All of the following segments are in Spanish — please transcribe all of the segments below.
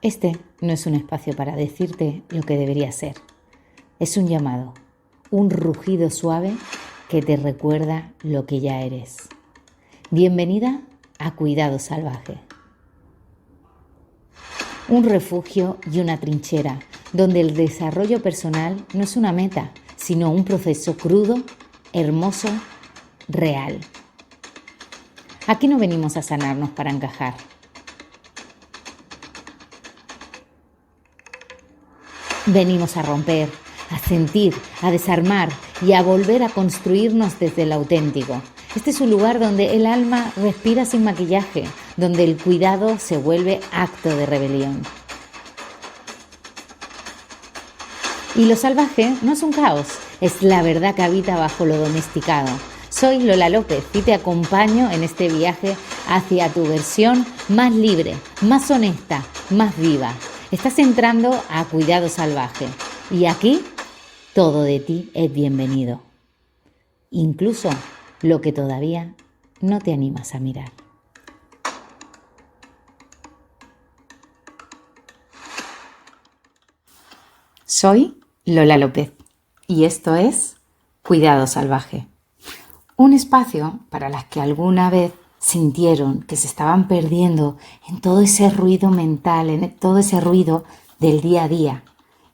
Este no es un espacio para decirte lo que debería ser. Es un llamado, un rugido suave que te recuerda lo que ya eres. Bienvenida a Cuidado Salvaje. Un refugio y una trinchera donde el desarrollo personal no es una meta, sino un proceso crudo, hermoso, real. Aquí no venimos a sanarnos para encajar. Venimos a romper, a sentir, a desarmar y a volver a construirnos desde el auténtico. Este es un lugar donde el alma respira sin maquillaje, donde el cuidado se vuelve acto de rebelión. Y lo salvaje no es un caos, es la verdad que habita bajo lo domesticado. Soy Lola López y te acompaño en este viaje hacia tu versión más libre, más honesta, más viva. Estás entrando a Cuidado Salvaje y aquí todo de ti es bienvenido, incluso lo que todavía no te animas a mirar. Soy Lola López y esto es Cuidado Salvaje, un espacio para las que alguna vez sintieron que se estaban perdiendo en todo ese ruido mental, en todo ese ruido del día a día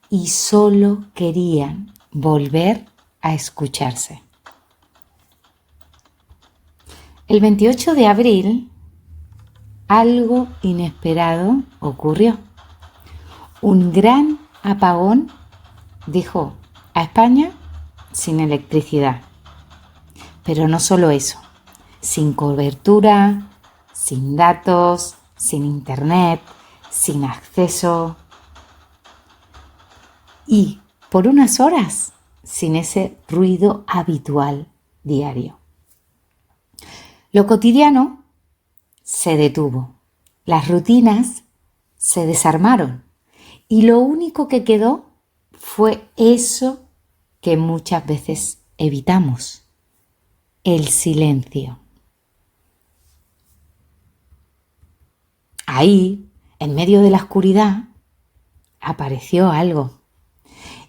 y solo querían volver a escucharse. El 28 de abril, algo inesperado ocurrió. Un gran apagón dejó a España sin electricidad. Pero no solo eso, sin cobertura, sin datos, sin internet, sin acceso y por unas horas sin ese ruido habitual diario. Lo cotidiano se detuvo, las rutinas se desarmaron y lo único que quedó fue eso que muchas veces evitamos, el silencio. Ahí, en medio de la oscuridad, apareció algo.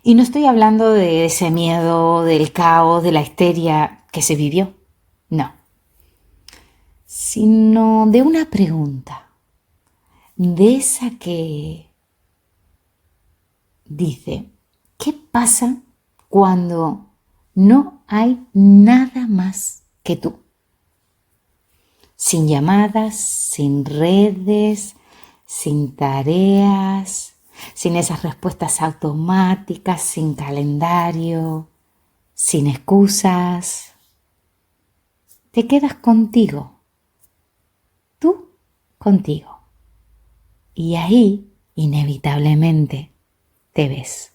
Y no estoy hablando de ese miedo, del caos, de la histeria que se vivió. No. Sino de una pregunta. De esa que dice, ¿qué pasa cuando no hay nada más que tú? Sin llamadas, sin redes, sin tareas, sin esas respuestas automáticas, sin calendario, sin excusas. Te quedas contigo, tú contigo. Y ahí, inevitablemente, te ves.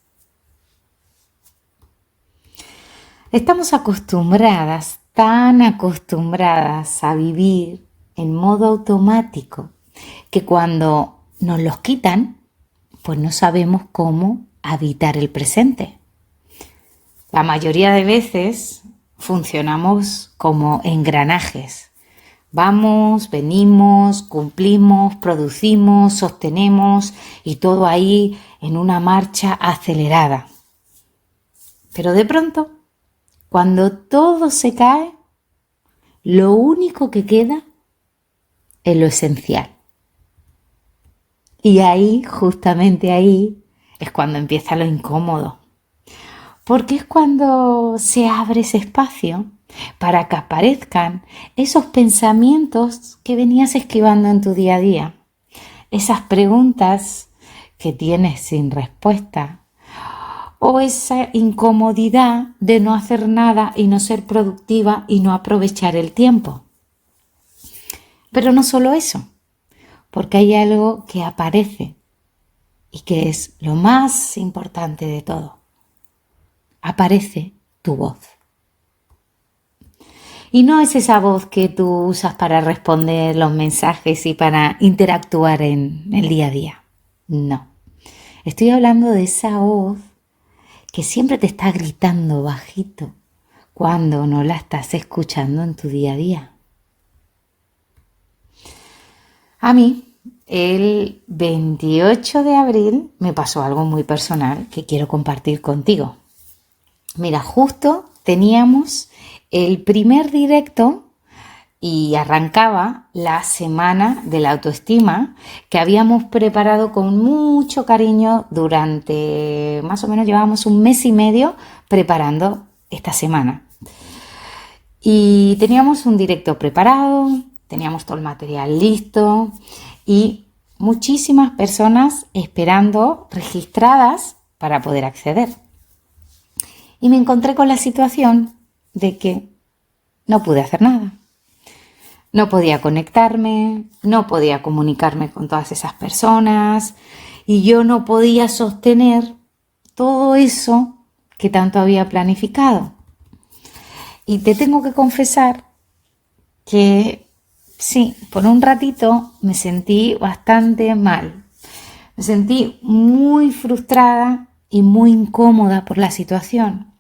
Estamos acostumbradas, tan acostumbradas a vivir en modo automático, que cuando nos los quitan, pues no sabemos cómo habitar el presente. La mayoría de veces funcionamos como engranajes. Vamos, venimos, cumplimos, producimos, sostenemos y todo ahí en una marcha acelerada. Pero de pronto, cuando todo se cae, lo único que queda es lo esencial. Y ahí, justamente ahí, es cuando empieza lo incómodo. Porque es cuando se abre ese espacio para que aparezcan esos pensamientos que venías esquivando en tu día a día. Esas preguntas que tienes sin respuesta. O esa incomodidad de no hacer nada y no ser productiva y no aprovechar el tiempo. Pero no solo eso, porque hay algo que aparece y que es lo más importante de todo. Aparece tu voz. Y no es esa voz que tú usas para responder los mensajes y para interactuar en el día a día. No. Estoy hablando de esa voz que siempre te está gritando bajito cuando no la estás escuchando en tu día a día. A mí el 28 de abril me pasó algo muy personal que quiero compartir contigo. Mira, justo teníamos el primer directo y arrancaba la semana de la autoestima que habíamos preparado con mucho cariño durante, más o menos llevábamos un mes y medio preparando esta semana. Y teníamos un directo preparado, teníamos todo el material listo y muchísimas personas esperando registradas para poder acceder. Y me encontré con la situación de que no pude hacer nada. No podía conectarme, no podía comunicarme con todas esas personas y yo no podía sostener todo eso que tanto había planificado. Y te tengo que confesar que sí, por un ratito me sentí bastante mal. Me sentí muy frustrada y muy incómoda por la situación,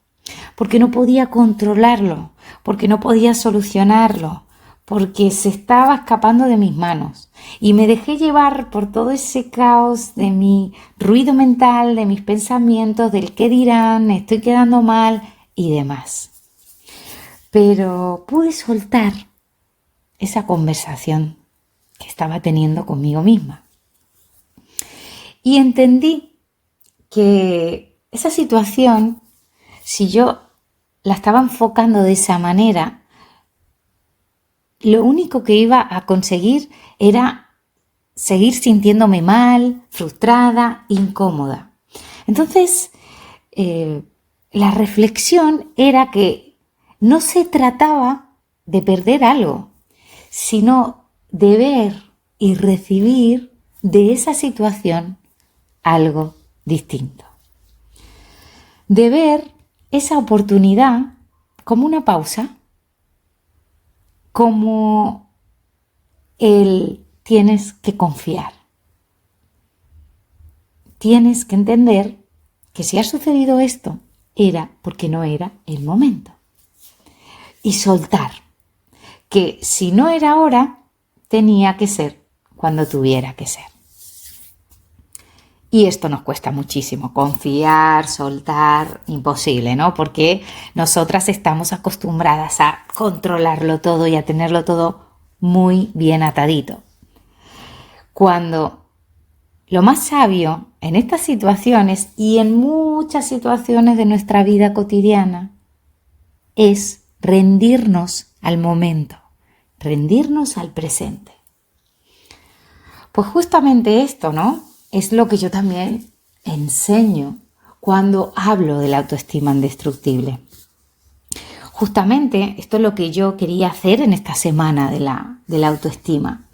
porque no podía controlarlo, porque no podía solucionarlo, porque se estaba escapando de mis manos y me dejé llevar por todo ese caos de mi ruido mental, de mis pensamientos, del qué dirán, estoy quedando mal y demás. Pero pude soltar esa conversación que estaba teniendo conmigo misma y entendí que esa situación, si yo la estaba enfocando de esa manera, lo único que iba a conseguir era seguir sintiéndome mal, frustrada, incómoda. Entonces, la reflexión era que no se trataba de perder algo, sino de ver y recibir de esa situación algo distinto. De ver esa oportunidad como una pausa, como tienes que confiar. Tienes que entender que si ha sucedido esto, era porque no era el momento. Y soltar, que si no era ahora, tenía que ser cuando tuviera que ser. Y esto nos cuesta muchísimo, confiar, soltar, imposible, ¿no? Porque nosotras estamos acostumbradas a controlarlo todo y a tenerlo todo muy bien atadito. Cuando lo más sabio en estas situaciones y en muchas situaciones de nuestra vida cotidiana es rendirnos al momento, rendirnos al presente. Pues justamente esto, ¿no? Es lo que yo también enseño cuando hablo de la autoestima indestructible. Justamente esto es lo que yo quería hacer en esta semana de la autoestima.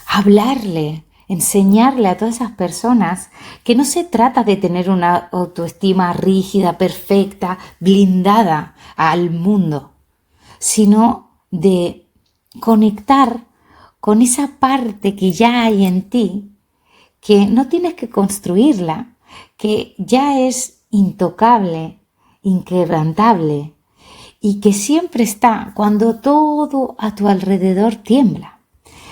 Hablarle, enseñarle a todas esas personas que no se trata de tener una autoestima rígida, perfecta, blindada al mundo, sino de conectar con esa parte que ya hay en ti, que no tienes que construirla, que ya es intocable, inquebrantable y que siempre está cuando todo a tu alrededor tiembla.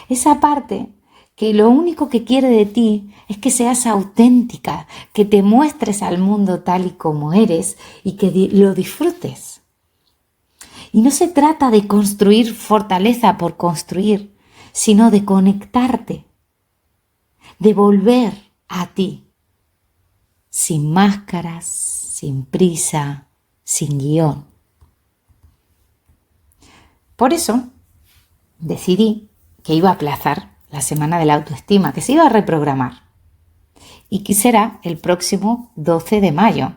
Esa parte que lo único que quiere de ti es que seas auténtica, que te muestres al mundo tal y como eres y que lo disfrutes. Y no se trata de construir fortaleza por construir, sino de conectarte, de volver a ti, sin máscaras, sin prisa, sin guión. Por eso decidí que iba a aplazar la semana de la autoestima, que se iba a reprogramar y que será el próximo 12 de mayo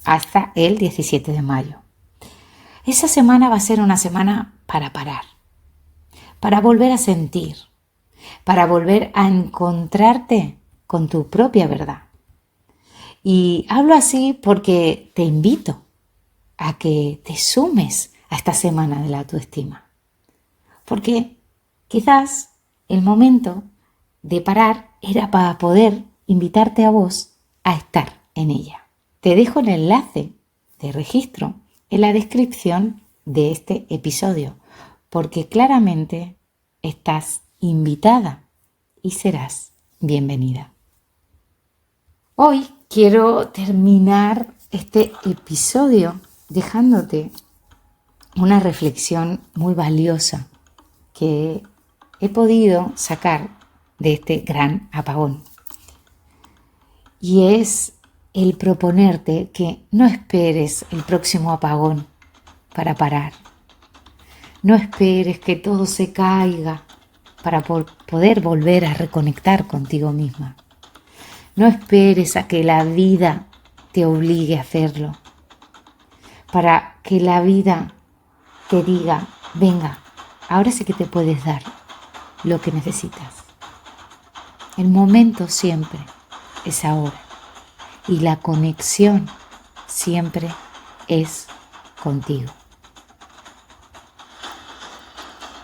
hasta el 17 de mayo. Esa semana va a ser una semana para parar, para volver a sentir, para volver a encontrarte con tu propia verdad. Y hablo así porque te invito a que te sumes a esta semana de la autoestima. Porque quizás el momento de parar era para poder invitarte a vos a estar en ella. Te dejo el enlace de registro en la descripción de este episodio, porque claramente estás invitada y serás bienvenida. Hoy quiero terminar este episodio dejándote una reflexión muy valiosa que he podido sacar de este gran apagón. Y es el proponerte que no esperes el próximo apagón para parar. No esperes que todo se caiga para poder volver a reconectar contigo misma. No esperes a que la vida te obligue a hacerlo. Para que la vida te diga, venga, ahora sí que te puedes dar lo que necesitas. El momento siempre es ahora y la conexión siempre es contigo.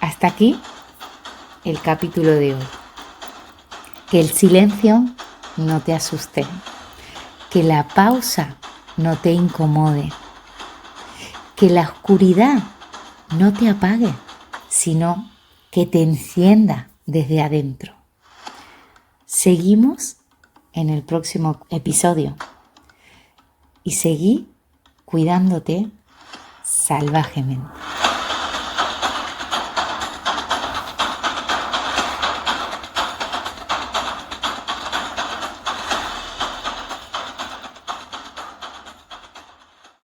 Hasta aquí el capítulo de hoy. Que el silencio no te asuste, que la pausa no te incomode, que la oscuridad no te apague, sino que te encienda desde adentro. Seguimos en el próximo episodio y seguí cuidándote salvajemente.